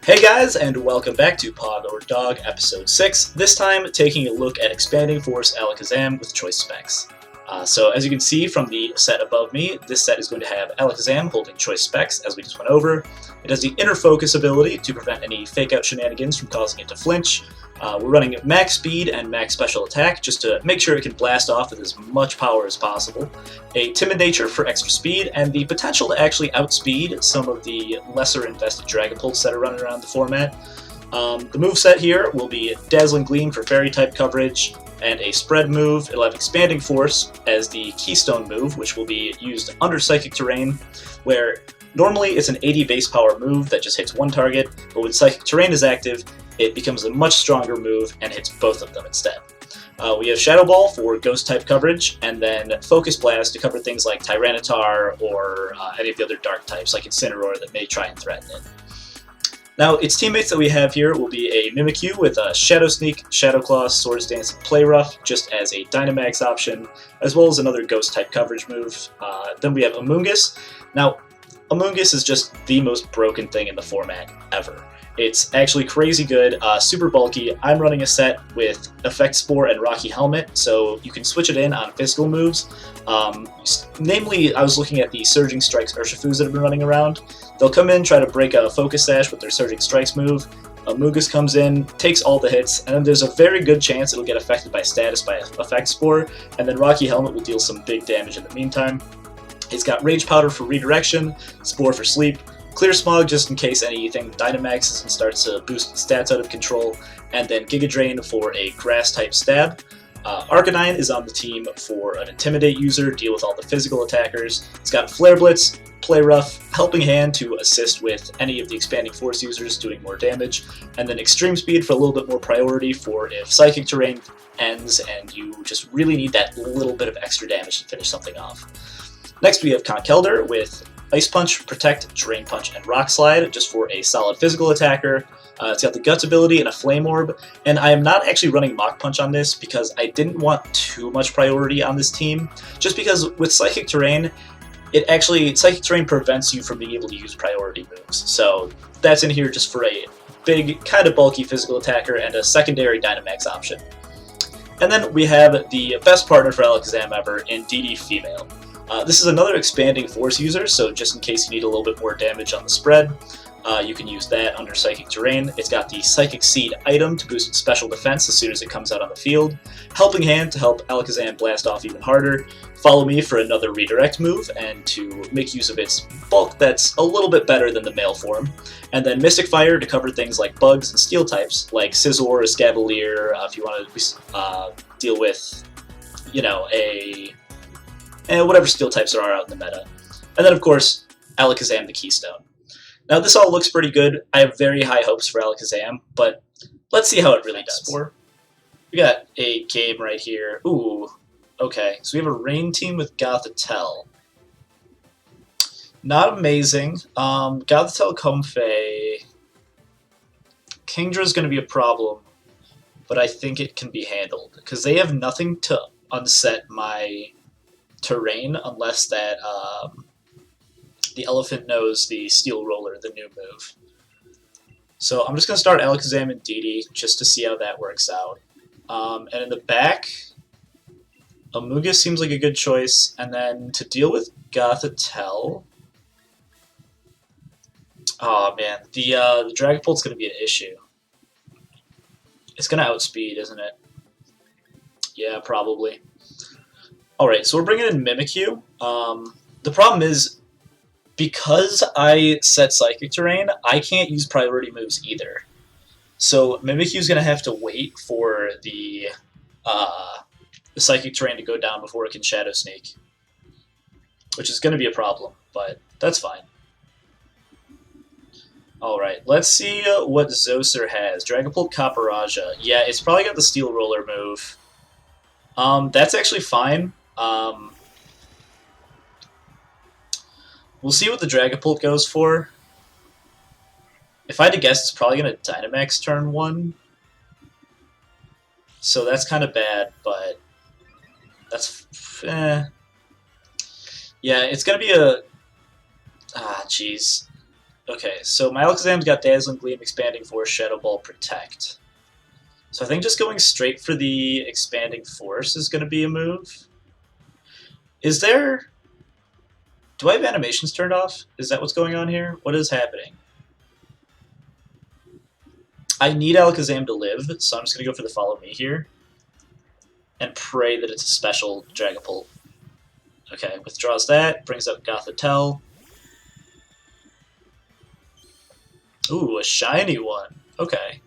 Hey guys, and welcome back to Pog or Dog episode 6, this time taking a look at Expanding Force Alakazam with choice specs. So as you can see from the set above me, this set is going to have Alakazam holding choice specs, as we just went over. It has the inner focus ability to prevent any fake-out shenanigans from causing it to flinch. We're running max speed and max special attack just to make sure it can blast off with as much power as possible. A timid nature for extra speed, and the potential to actually outspeed some of the lesser invested Dragapults that are running around the format. The moveset here will be Dazzling Gleam for Fairy type coverage, and a spread move. It'll have Expanding Force as the keystone move, which will be used under Psychic Terrain, where normally it's an 80 base power move that just hits one target, but when Psychic Terrain is active, it becomes a much stronger move and hits both of them instead. We have Shadow Ball for Ghost type coverage, and then Focus Blast to cover things like Tyranitar or any of the other Dark types like Incineroar that may try and threaten it. Now, its teammates that we have here will be a Mimikyu with a Shadow Sneak, Shadow Claw, Swords Dance, and Play Rough, just as a Dynamax option, as well as another Ghost type coverage move. Then we have Amoonguss. Now, Amoonguss is just the most broken thing in the format ever. It's actually crazy good, super bulky. I'm running a set with Effect Spore and Rocky Helmet, so you can switch it in on physical moves. Namely, I was looking at the Surging Strikes Urshifus that have been running around. They'll come in, try to break a Focus Sash with their Surging Strikes move. Amoonguss comes in, takes all the hits, and then there's a very good chance it'll get affected by status by Effect Spore, and then Rocky Helmet will deal some big damage in the meantime. It's got Rage Powder for redirection, Spore for sleep, Clear Smog just in case anything Dynamaxes and starts to boost stats out of control, and then Giga Drain for a Grass type stab. Arcanine is on the team for an Intimidate user, deal with all the physical attackers. It's got Flare Blitz, Play Rough, Helping Hand to assist with any of the Expanding Force users doing more damage, and then Extreme Speed for a little bit more priority for if Psychic Terrain ends and you just really need that little bit of extra damage to finish something off. Next we have Conkeldurr with Ice Punch, Protect, Drain Punch, and Rock Slide, just for a solid physical attacker. It's got the Guts ability and a Flame Orb, and I am not actually running Mach Punch on this because I didn't want too much priority on this team, just because with Psychic Terrain, Psychic Terrain prevents you from being able to use priority moves, so that's in here just for a big, kind of bulky physical attacker and a secondary Dynamax option. And then we have the best partner for Alakazam ever in DD Female. This is another Expanding Force user, so just in case you need a little bit more damage on the spread, you can use that under Psychic Terrain. It's got the Psychic Seed item to boost its special defense as soon as it comes out on the field, Helping Hand to help Alakazam blast off even harder, Follow Me for another redirect move and to make use of its bulk that's a little bit better than the male form, and then Mystic Fire to cover things like bugs and steel types like Scizor or Escavalier if you want to deal with, whatever steel types there are out in the meta. And then, of course, Alakazam the Keystone. Now, this all looks pretty good. I have very high hopes for Alakazam, but let's see how it really does. We got a game right here. Ooh, okay. So we have a Rain team with Gothitelle. Not amazing. Gothitelle, Comfey. Kingdra's going to be a problem, but I think it can be handled, because they have nothing to unset my terrain unless that the Elephant knows the Steel Roller, the new move. So I'm just going to start Alakazam and DD just to see how that works out. And in the back, Amoonguss seems like a good choice. And then to deal with Gothitelle, oh man, the Dragapult's going to be an issue. It's going to outspeed, isn't it? Yeah, probably. Alright, so we're bringing in Mimikyu. The problem is, because I set Psychic Terrain, I can't use priority moves either. So Mimikyu's going to have to wait for the Psychic Terrain to go down before it can Shadow Sneak, which is going to be a problem, but that's fine. Alright, let's see what Zoser has. Dragapult, Capparaja. Yeah, it's probably got the Steel Roller move. That's actually fine. We'll see what the Dragapult goes for. If I had to guess, it's probably going to Dynamax turn 1. So that's kind of bad, but that's... Yeah, it's going to be a... jeez. Okay, so my Alakazam's got Dazzling Gleam, Expanding Force, Shadow Ball, Protect. So I think just going straight for the Expanding Force is going to be a move. Is there... Do I have animations turned off? Is that what's going on here? What is happening? I need Alakazam to live, so I'm just going to go for the Follow Me here. And pray that it's a special Dragapult. Okay, withdraws that, brings out Gothitelle. Ooh, a shiny one. Okay.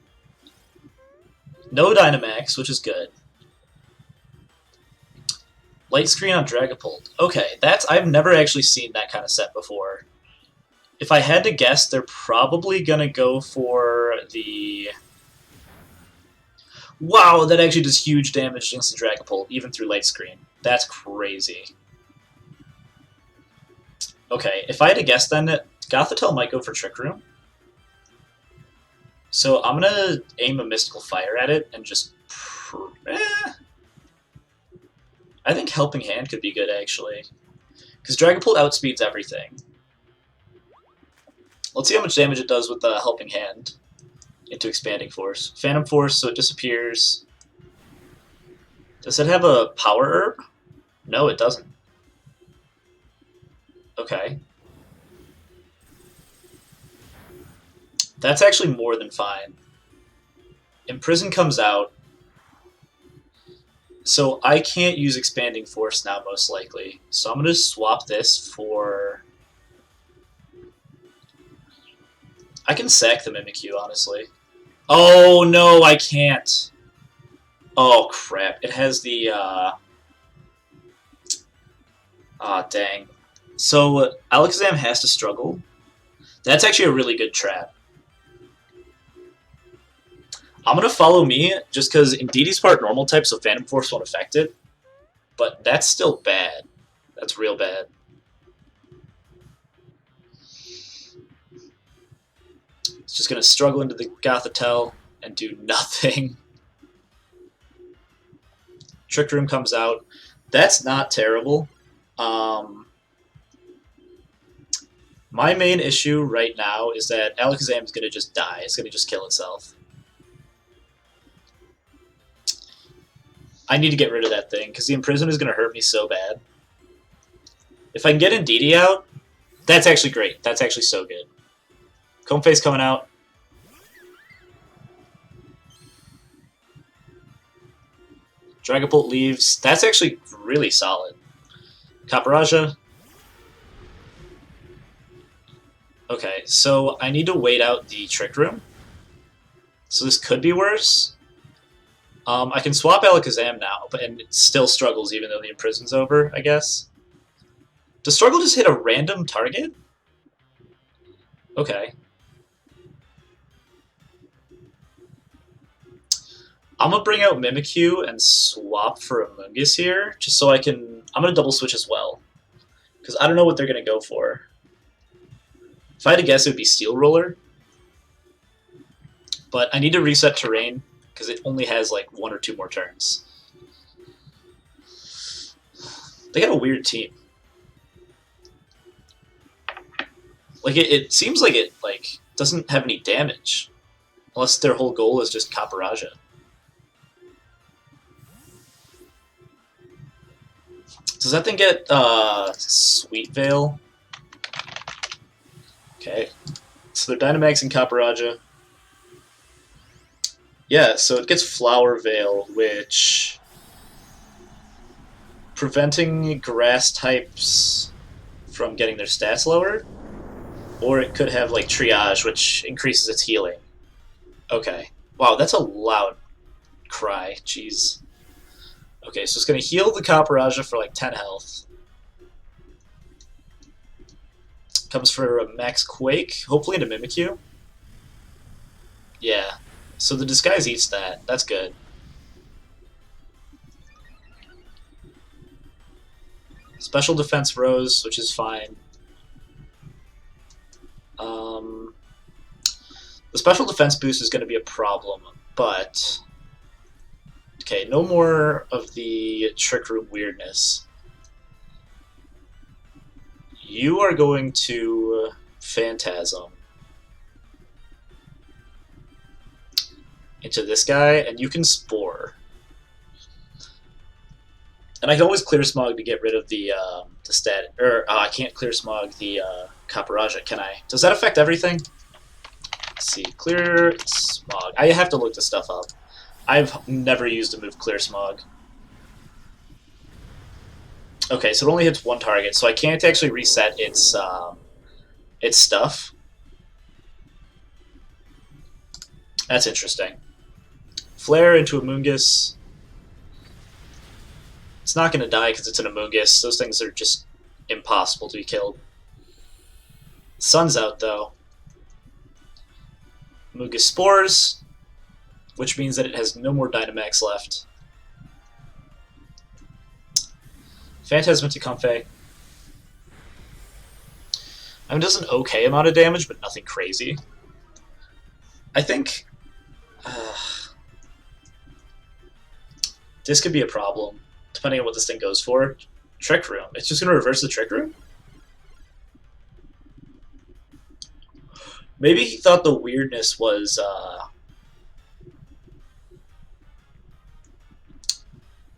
No Dynamax, which is good. Light Screen on Dragapult. Okay, I've never actually seen that kind of set before. If I had to guess, they're probably gonna go for the... Wow, that actually does huge damage against the Dragapult, even through Light Screen. That's crazy. Okay, if I had to guess then, Gothitelle might go for Trick Room. So I'm gonna aim a Mystical Fire at it and just... I think Helping Hand could be good, actually. Because Dragapult outspeeds everything. Let's see how much damage it does with the Helping Hand into Expanding Force. Phantom Force, so it disappears. Does it have a Power Herb? No, it doesn't. Okay. That's actually more than fine. Imprison comes out. So I can't use Expanding Force now, most likely. So I'm going to swap this for... I can sack the Mimikyu, honestly. Oh, no, I can't. Oh, crap. It has the... dang. So Alakazam has to struggle. That's actually a really good trap. I'm going to Follow Me, just because Indeedee's part normal type, so Phantom Force won't affect it. But that's still bad. That's real bad. It's just going to struggle into the Gothitelle and do nothing. Trick Room comes out. That's not terrible. My main issue right now is that Alakazam is going to just die. It's going to just kill itself. I need to get rid of that thing, because the Imprison is going to hurt me so bad. If I can get Indeedee out, that's actually great. That's actually so good. Comb Face coming out. Dragapult leaves. That's actually really solid. Caparaja. Okay, so I need to wait out the Trick Room. So this could be worse. I can swap Alakazam now, and it still struggles even though the Imprison's over, I guess. Does Struggle just hit a random target? Okay. I'm going to bring out Mimikyu and swap for Amoonguss here, just so I can... I'm going to double switch as well, because I don't know what they're going to go for. If I had to guess, it would be Steel Roller. But I need to reset terrain, because it only has like 1 or 2 more turns. They got a weird team. Like it seems like it doesn't have any damage, unless their whole goal is just Caparaja. Does that thing get Sweet Veil? Okay, so they're Dynamax and Caparaja. Yeah, so it gets Flower Veil, which... preventing grass types from getting their stats lowered. Or it could have, like, Triage, which increases its healing. Okay. Wow, that's a loud cry. Jeez. Okay, so it's going to heal the Caparaja for, like, 10 health. Comes for a Max Quake, hopefully into Mimikyu. Yeah. So the Disguise eats that. That's good. Special Defense Rose, which is fine. The Special Defense boost is going to be a problem, but... Okay, no more of the Trick Room weirdness. You are going to Phantasm. into this guy, and you can Spore. And I can always Clear Smog to get rid of the stat. Or I can't Clear Smog the Caparaja, can I? Does that affect everything? Let's see. Clear Smog. I have to look this stuff up. I've never used a move Clear Smog. Okay, so it only hits one target, so I can't actually reset its stuff. That's interesting. Flare into a Moongus. It's not going to die because it's an Amoonguss. Those things are just impossible to be killed. Sun's out, though. Amoonguss Spores, which means that it has no more Dynamax left. Phantasm into Comfey. I mean, it does an okay amount of damage, but nothing crazy. I think this could be a problem, depending on what this thing goes for. Trick Room. It's just going to reverse the Trick Room? Maybe he thought the weirdness was...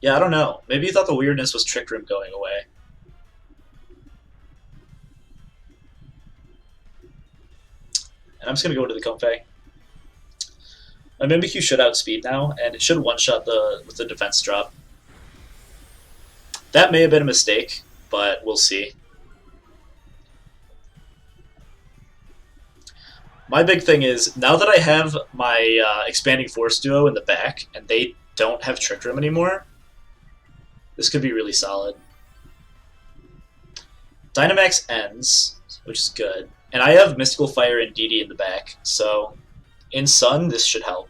Yeah, I don't know. Maybe he thought the weirdness was Trick Room going away. And I'm just going to go into the Comfey. My Mimikyu should outspeed now, and it should one-shot with the defense drop. That may have been a mistake, but we'll see. My big thing is, now that I have my Expanding Force duo in the back, and they don't have Trick Room anymore, this could be really solid. Dynamax ends, which is good. And I have Mystical Fire and DD in the back, so in Sun, this should help.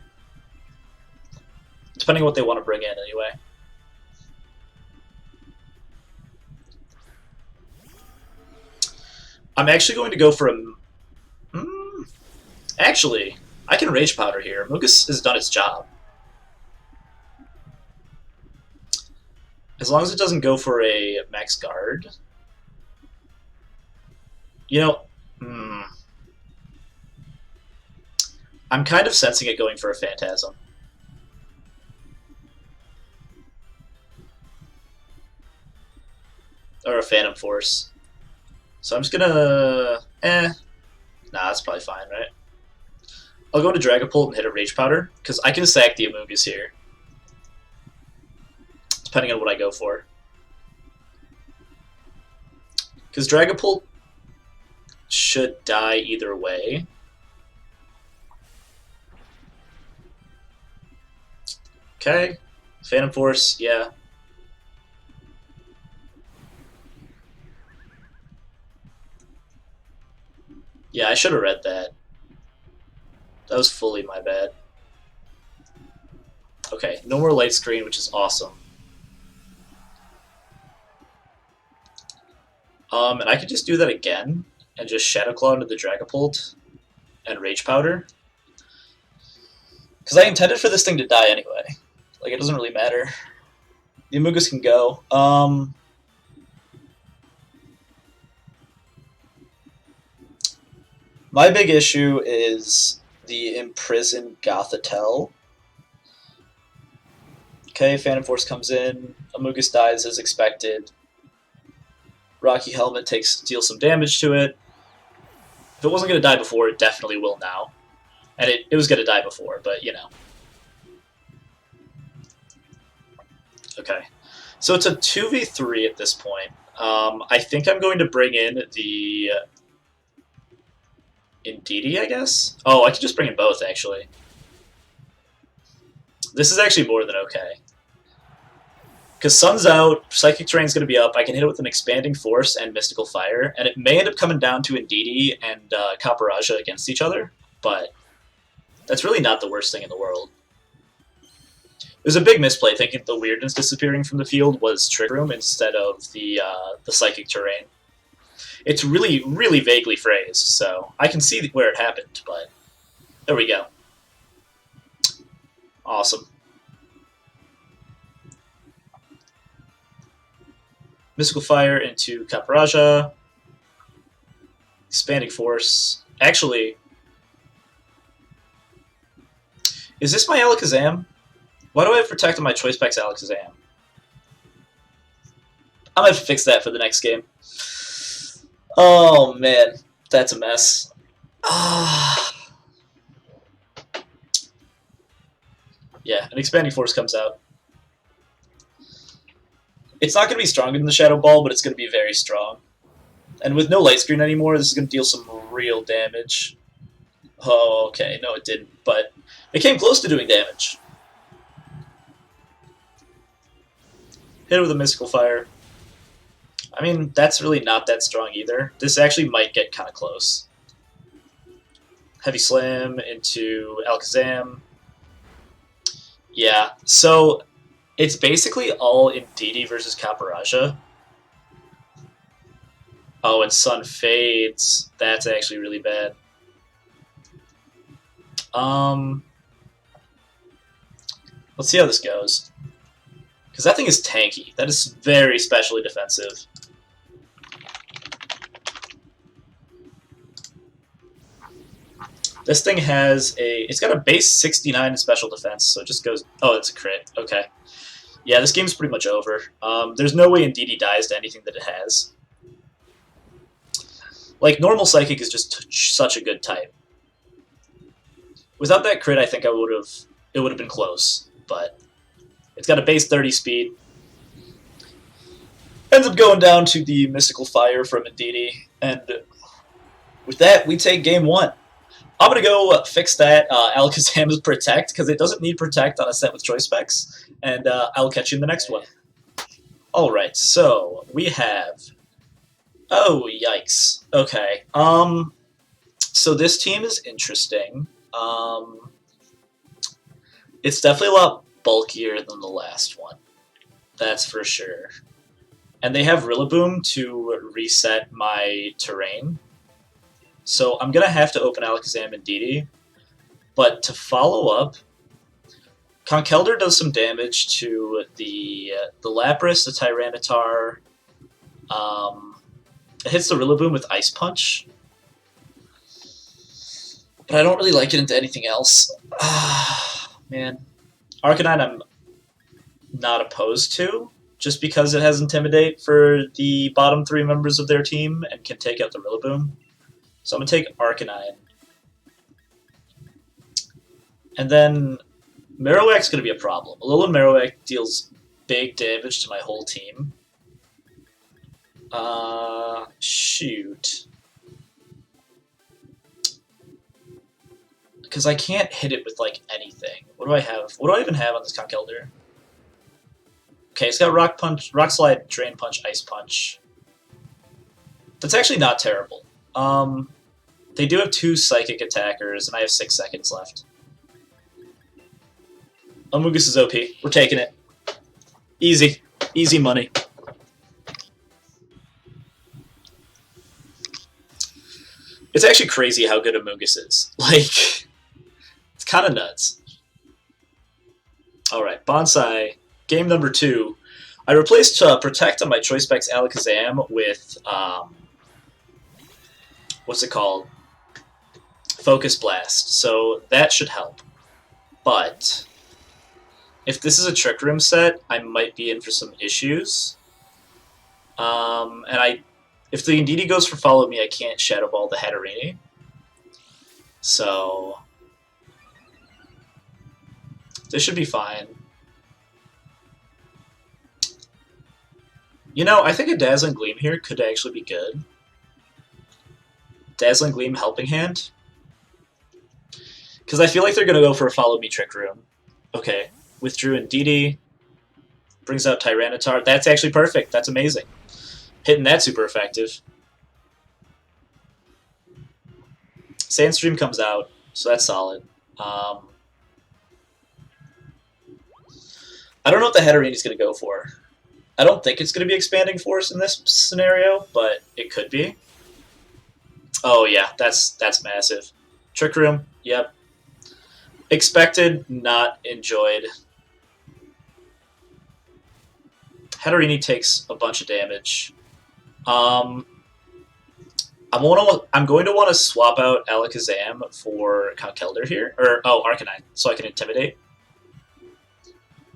Depending on what they want to bring in, anyway. I'm actually going to go for a... Actually, I can Rage Powder here. Mugus has done its job. As long as it doesn't go for a Max Guard. You know... I'm kind of sensing it going for a Phantasm. Or a Phantom Force. So I'm just gonna... Nah, that's probably fine, right? I'll go to Dragapult and hit a Rage Powder, because I can sack the Amoonguss here. Depending on what I go for. Because Dragapult should die either way. Okay. Phantom Force, yeah. Yeah, I should have read that. That was fully my bad. Okay, no more light screen, which is awesome. And I could just do that again, and just Shadow Claw into the Dragapult, and Rage Powder. Because I intended for this thing to die anyway. Like, it doesn't really matter. The Amoonguss can go. My big issue is the Imprisoned Gothitelle. Okay, Phantom Force comes in. Amoonguss dies as expected. Rocky Helmet deals some damage to it. If it wasn't going to die before, it definitely will now. And it was going to die before, but you know. Okay. So it's a 2v3 at this point. I think I'm going to bring in the... Indeedee, I guess? Oh, I could just bring in both, actually. This is actually more than okay. Because Sun's out, Psychic Terrain's going to be up, I can hit it with an Expanding Force and Mystical Fire, and it may end up coming down to Indeedee and Caparaja against each other, but that's really not the worst thing in the world. It was a big misplay thinking the weirdness disappearing from the field was Trick Room instead of the Psychic Terrain. It's really, really vaguely phrased, so I can see where it happened, but there we go. Awesome. Mystical Fire into Caparaja. Expanding Force. Actually, Is this my Alakazam? Why do I have Protect on my Choice Specs Alakazam? I'm gonna have to fix that for the next game. Oh man, that's a mess. Yeah, an Expanding Force comes out. It's not going to be stronger than the Shadow Ball, but it's going to be very strong. And with no Light Screen anymore, this is going to deal some real damage. Oh, okay. No, it didn't, but it came close to doing damage. Hit it with a Mystical Fire. I mean, that's really not that strong either. This actually might get kind of close. Heavy Slam into Alakazam. Yeah, so it's basically all Indeedee versus Caparaja. Oh, and Sun Fades. That's actually really bad. Let's see how this goes. Because that thing is tanky. That is very specially defensive. This thing has it's got a base 69 in special defense, so it just goes, oh, it's a crit, okay. Yeah, this game's pretty much over. There's no way Indeedee dies to anything that it has. Like, normal Psychic is just such a good type. Without that crit, I think it would have been close, but it's got a base 30 speed. Ends up going down to the Mystical Fire from Indeedee, and with that, we take game 1. I'm going to go fix that Alakazam's Protect, because it doesn't need Protect on a set with Choice Specs, and I'll catch you in the next one. Alright, so we have... Oh, yikes. Okay. So this team is interesting. It's definitely a lot bulkier than the last one. That's for sure. And they have Rillaboom to reset my terrain. So I'm going to have to open Alakazam and Indeedee. But to follow up, Conkeldurr does some damage to the Lapras, the Tyranitar. It hits the Rillaboom with Ice Punch. But I don't really like it into anything else. Man. Arcanine I'm not opposed to, just because it has Intimidate for the bottom 3 members of their team and can take out the Rillaboom. So I'm going to take Arcanine. And then Marowak's going to be a problem. Alolan Marowak deals big damage to my whole team. Shoot. Because I can't hit it with, like, anything. What do I have? What do I even have on this Conkeldurr? Okay, it's got Rock Punch, Rock Slide, Drain Punch, Ice Punch. That's actually not terrible. They do have 2 Psychic attackers, and I have 6 seconds left. Amoonguss is OP. We're taking it. Easy. Easy money. It's actually crazy how good Amoonguss is. Like, it's kind of nuts. Alright, Bonsai. Game number 2. I replaced Protect on my Choice Specs Alakazam with, what's it called? Focus Blast. So that should help. But if this is a Trick Room set, I might be in for some issues. If the Indeedee goes for Follow Me, I can't Shadow Ball the Hatterene. So this should be fine. You know, I think a Dazzling Gleam here could actually be good. Dazzling Gleam Helping Hand. Because I feel like they're going to go for a Follow Me Trick Room. Okay, withdrew Indeedee. Brings out Tyranitar. That's actually perfect. That's amazing. Hitting that super effective. Sandstream comes out, so that's solid. I don't know what the Hatterene is going to go for. I don't think it's going to be Expanding Force in this scenario, but it could be. Oh yeah, that's massive. Trick Room, yep. Expected, not enjoyed. Hatterene takes a bunch of damage. I'm going to want to swap out Alakazam for Conkeldurr here, or Arcanine, so I can Intimidate.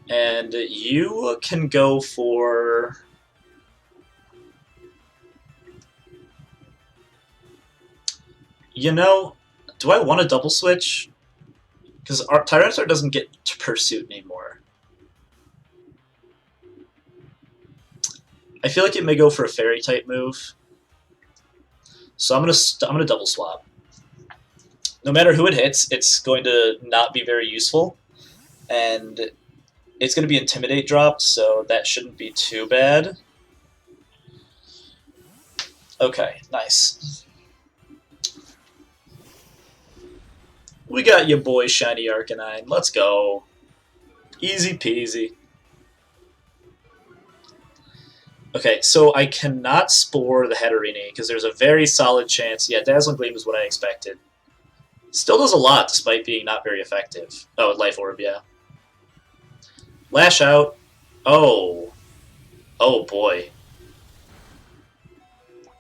And you can go for... You know, do I want to double switch? Because our Tyranitar doesn't get to Pursuit anymore. I feel like it may go for a Fairy type move. So I'm gonna double swap. No matter who it hits, it's going to not be very useful, and it's going to be Intimidate dropped, so that shouldn't be too bad. Okay, nice. We got your boy Shiny Arcanine. Let's go. Easy peasy. Okay, so I cannot Spore the Hatterene because there's a very solid chance. Yeah, Dazzling Gleam is what I expected. Still does a lot despite being not very effective. Oh, Life Orb, yeah. Lash out. Oh. Oh boy.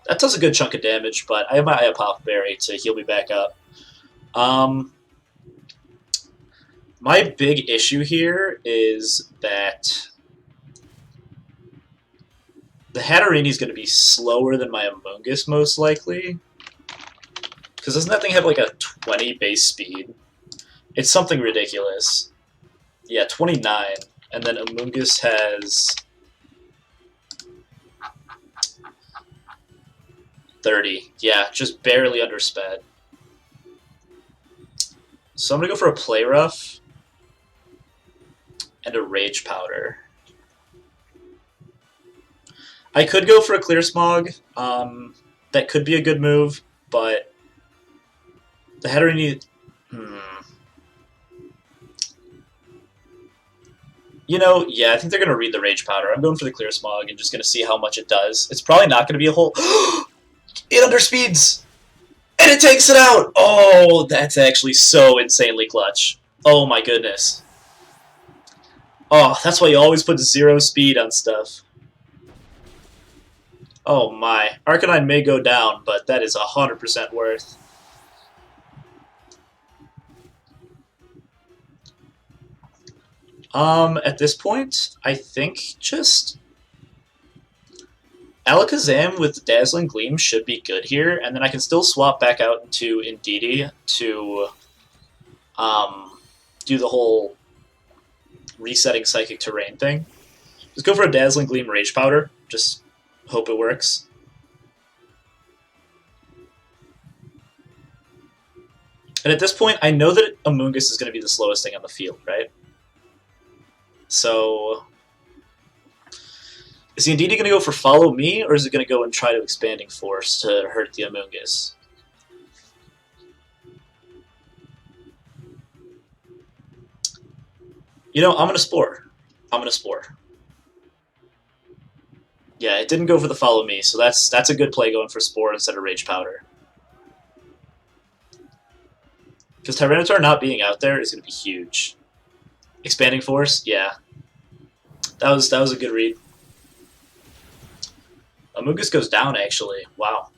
That does a good chunk of damage, but I have my Pop Berry to heal me back up. My big issue here is that the Hatterene is going to be slower than my Amoonguss, most likely. Because doesn't that thing have like a 20 base speed? It's something ridiculous. Yeah, 29. And then Amoonguss has 30. Yeah, just barely under sped. So I'm going to go for a Play Rough and a Rage Powder. I could go for a Clear Smog. That could be a good move, but the Hatterene... You know, yeah, I think they're going to read the Rage Powder. I'm going for the Clear Smog and just going to see how much it does. It's probably not going to be a whole... It underspeeds! And it takes it out! Oh, that's actually so insanely clutch. Oh my goodness. Oh, that's why you always put 0 speed on stuff. Oh my. Arcanine may go down, but that is 100% worth. At this point, I think just Alakazam with Dazzling Gleam should be good here, and then I can still swap back out into Indeedee to do the whole resetting Psychic Terrain thing. Just go for a Dazzling Gleam Rage Powder. Just hope it works. And at this point, I know that Amoonguss is going to be the slowest thing on the field, right? So, is he indeed going to go for Follow Me, or is it going to go and try to Expanding Force to hurt the Amoonguss? You know, I'm going to Spore. I'm going to Spore. Yeah, it didn't go for the Follow Me, so that's a good play going for Spore instead of Rage Powder. Because Tyranitar not being out there is going to be huge. Expanding Force? Yeah. That was a good read. Amoonguss goes down, actually. Wow.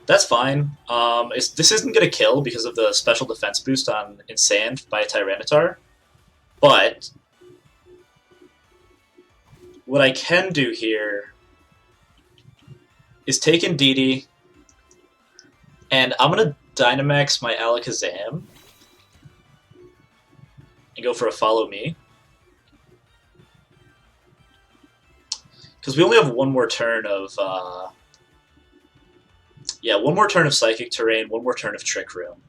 That's fine. This isn't going to kill because of the special defense boost on Insand by Tyranitar. But what I can do here is take Indeedee, and I'm going to Dynamax my Alakazam and go for a Follow Me. Because we only have one more turn of... yeah, one more turn of Psychic Terrain, one more turn of Trick Room.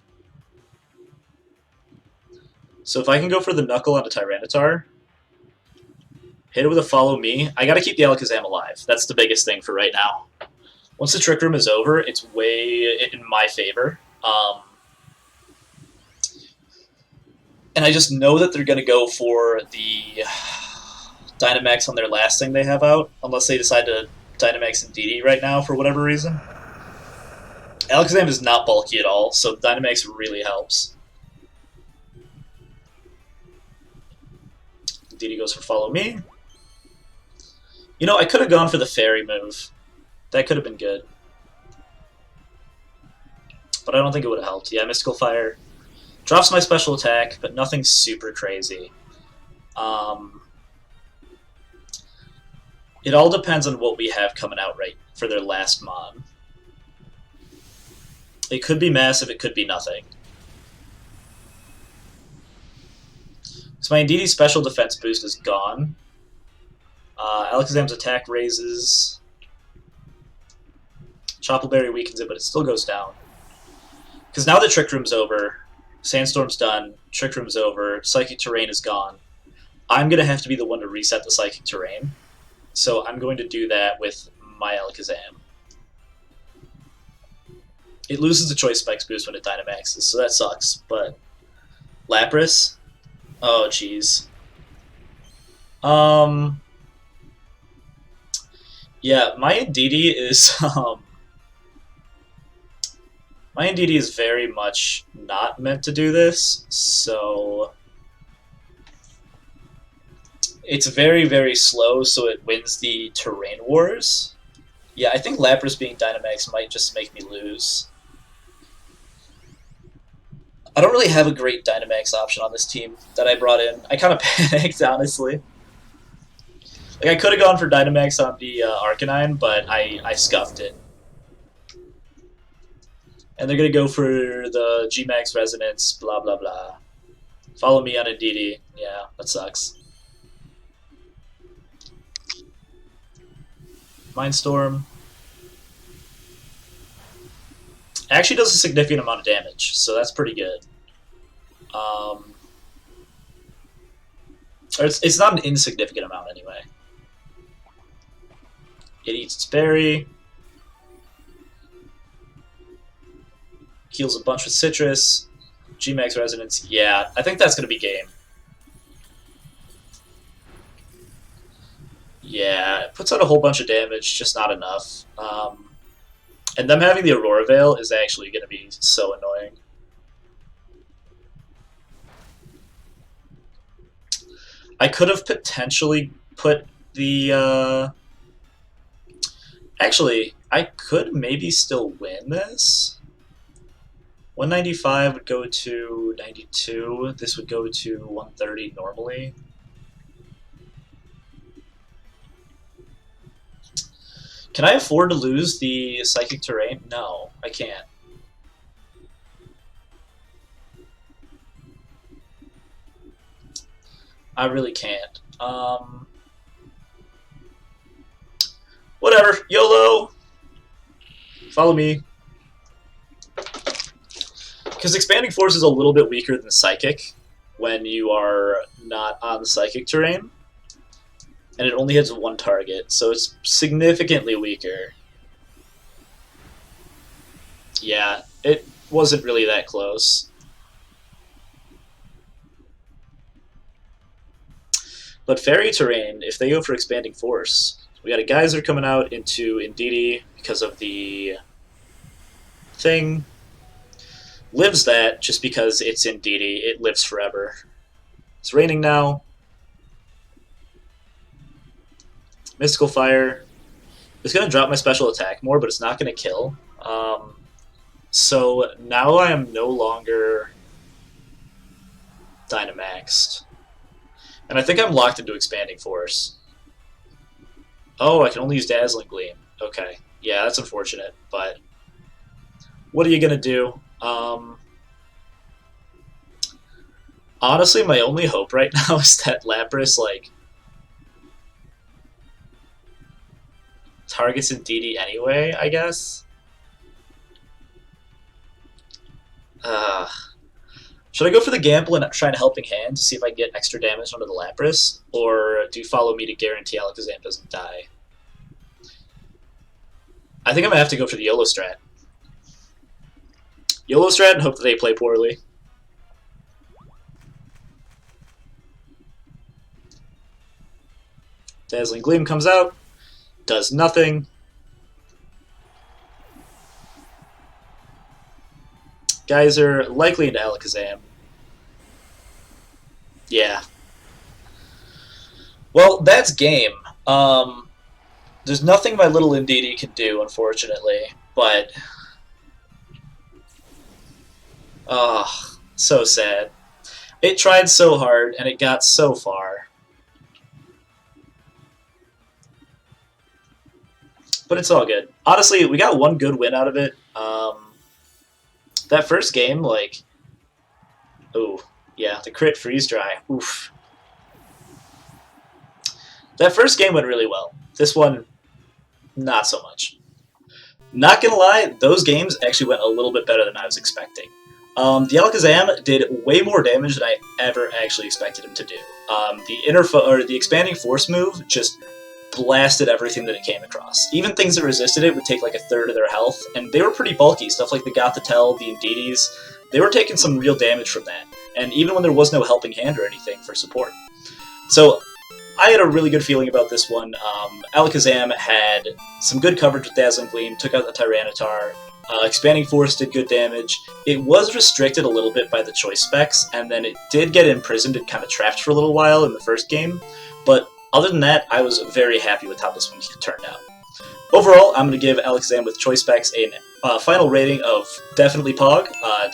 So if I can go for the Knuckle on the Tyranitar, hit it with a Follow Me, I gotta keep the Alakazam alive. That's the biggest thing for right now. Once the Trick Room is over, it's way in my favor. And I just know that they're going to go for the Dynamax on their last thing they have out, unless they decide to Dynamax Indeedee right now for whatever reason. Alakazam is not bulky at all, so Dynamax really helps. Indeedee goes for Follow Me. You know, I could have gone for the fairy move. That could have been good. But I don't think it would have helped. Yeah, Mystical Fire drops my special attack, but nothing super crazy. It all depends on what we have coming out right for their last mon. It could be massive, it could be nothing. So my Indeedee special defense boost is gone. Alakazam's attack raises. Choppleberry weakens it, but it still goes down. Because now that Trick Room's over, Sandstorm's done, Trick Room's over, Psychic Terrain is gone, I'm going to have to be the one to reset the Psychic Terrain. So I'm going to do that with my Alakazam. It loses the Choice Spikes boost when it Dynamaxes, so that sucks, but... Lapras? Oh, jeez. Yeah, my Indeedee is, my Indeedee is very much not meant to do this, so... It's very, very slow, so it wins the Terrain Wars. Yeah, I think Lapras being Dynamax might just make me lose. I don't really have a great Dynamax option on this team that I brought in. I kind of panicked, honestly. Like, I could have gone for Dynamax on the Arcanine, but I scuffed it. And they're going to go for the G-Max Resonance, blah, blah, blah. Follow me on Indeedee. Yeah, that sucks. Mindstorm. Actually does a significant amount of damage, so that's pretty good. It's not an insignificant amount anyway. It eats its berry. Heals a bunch with Citrus. G-Max Resonance. Yeah, I think that's going to be game. Yeah, it puts out a whole bunch of damage, just not enough. And them having the Aurora Veil is actually going to be so annoying. I could have potentially put the... Actually, I could maybe still win this. 195 would go to 92. This would go to 130 normally. Can I afford to lose the Psychic Terrain? No, I can't. I really can't. Whatever. YOLO! Follow me. Because Expanding Force is a little bit weaker than Psychic when you are not on the Psychic Terrain. And it only hits one target, so it's significantly weaker. Yeah, it wasn't really that close. But Fairy Terrain, if they go for Expanding Force, we got a Geyser coming out into Indeedee because of the thing. Lives that just because it's Indeedee, it lives forever. It's raining now. Mystical Fire. It's going to drop my special attack more, but it's not going to kill. So now I am no longer Dynamaxed. And I think I'm locked into Expanding Force. Oh, I can only use Dazzling Gleam. Okay. Yeah, that's unfortunate, but what are you going to do? Honestly, my only hope right now is that Lapras, like, targets Indeedee anyway, I guess. Should I go for the gamble and try a helping hand to see if I can get extra damage onto the Lapras? Or do you follow me to guarantee Alakazam doesn't die? I think I'm going to have to go for the YOLO strat. YOLO strat and hope that they play poorly. Dazzling Gleam comes out. Does nothing. Geyser likely into Alakazam. Yeah. Well, that's game. There's nothing my little Indeedee can do, unfortunately, but... Ah, so sad. It tried so hard, and it got so far. But it's all good. Honestly, we got one good win out of it. That first game, like... Ooh, yeah, the crit freeze dry. Oof. That first game went really well. This one, not so much. Not gonna lie, those games actually went a little bit better than I was expecting. The Alakazam did way more damage than I ever actually expected him to do. The expanding force move just blasted everything that it came across. Even things that resisted it would take like a third of their health, and they were pretty bulky. Stuff like the Gothitelle, the Indeedees, they were taking some real damage from that. And even when there was no helping hand or anything for support. So I had a really good feeling about this one. Alakazam had some good coverage with Dazzling Gleam, took out the Tyranitar. Expanding Force did good damage. It was restricted a little bit by the choice specs, and then it did get imprisoned and kind of trapped for a little while in the first game. But other than that, I was very happy with how this one turned out. Overall, I'm going to give Alakazam with choice specs a final rating of definitely Pog.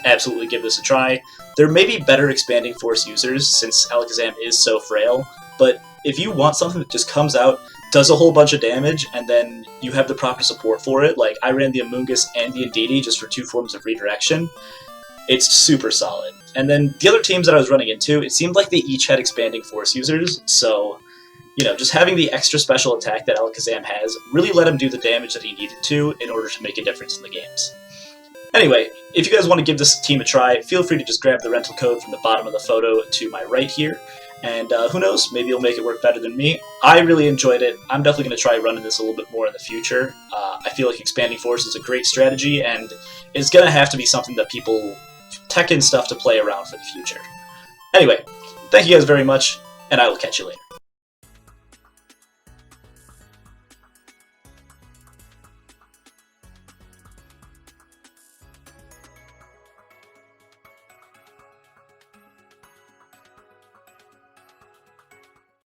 Absolutely give this a try. There may be better Expanding Force users, since Alakazam is so frail, but if you want something that just comes out, does a whole bunch of damage, and then you have the proper support for it, like I ran the Amoonguss and the Indeedee just for 2 forms of redirection, it's super solid. And then the other teams that I was running into, it seemed like they each had Expanding Force users, so, you know, just having the extra special attack that Alakazam has really let him do the damage that he needed to in order to make a difference in the games. Anyway, if you guys want to give this team a try, feel free to just grab the rental code from the bottom of the photo to my right here. And who knows, maybe you'll make it work better than me. I really enjoyed it. I'm definitely going to try running this a little bit more in the future. I feel like Expanding Force is a great strategy, and it's going to have to be something that people tech in stuff to play around for the future. Anyway, thank you guys very much, and I will catch you later.